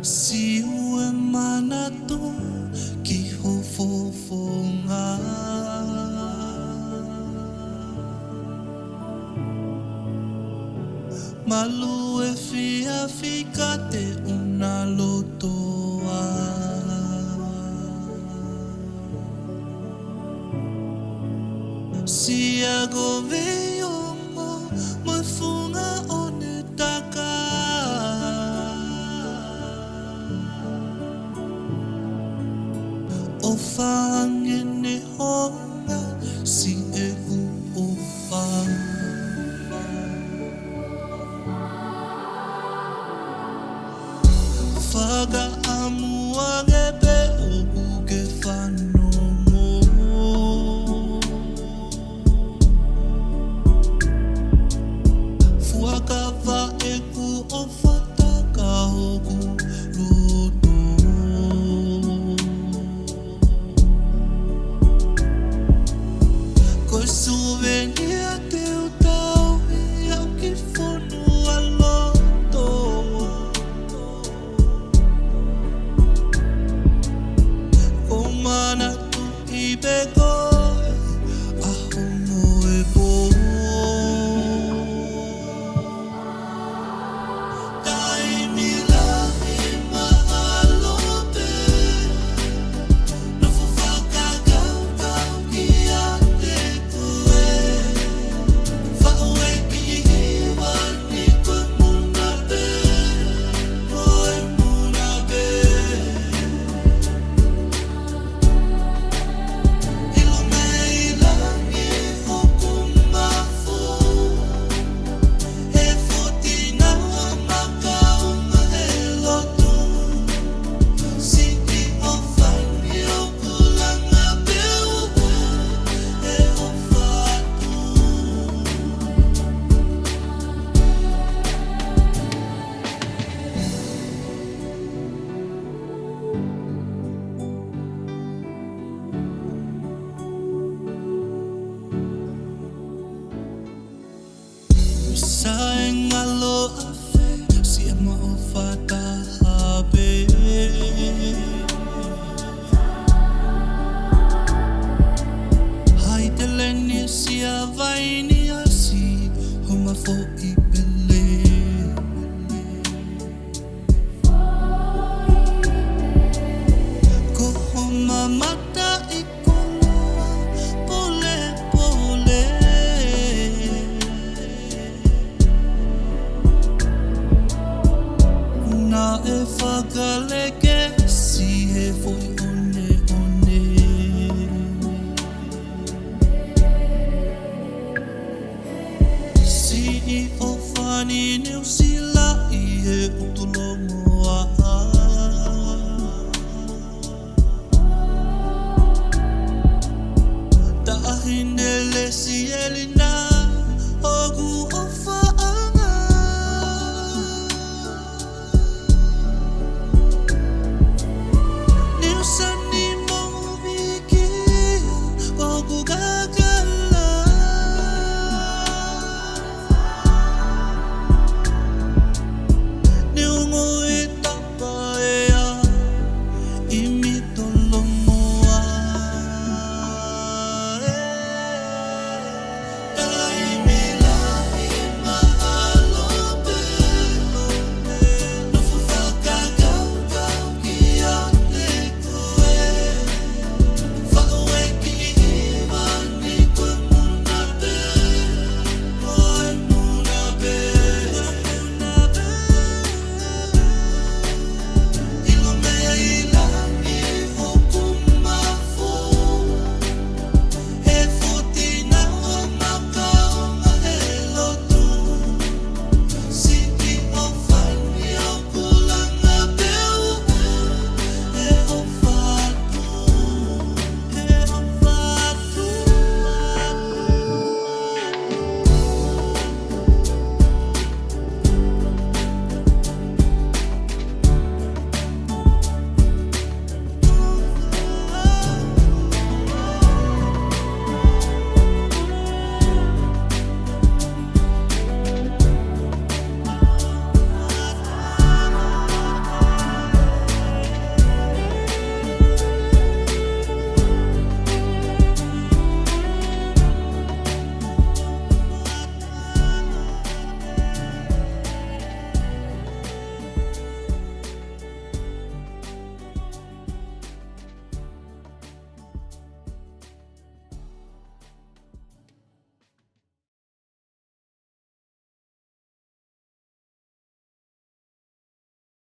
Si ue mana tu ki hofofonga Malu e fia fika te una Lotua Si ago veio mo Moi funga o ne taka O whange ne honga Si e u o whange Whaga amua ge pe o uke whanongo Fuaka wa e ku o whataka hoku roto Ko souvenir te utau i au ki Fonua loto Mana tu I bego a hono e bo Dai mi lahi mahalope No fufaka kau ki a te kue Whaoe ki Hiva ni koe muna be Koe muna be Efoti Nau Makaunga e Lotua Siki o whani o kulanga peo e o whatu Sae ngalo afe si ama o whatahape Hai te leni si a vaini asi Homa fo I pele Ko homa mata I koloa Pole pole Na e whakaleke si he foi one one Si I o whani neu Sila'i he Utulongoa'a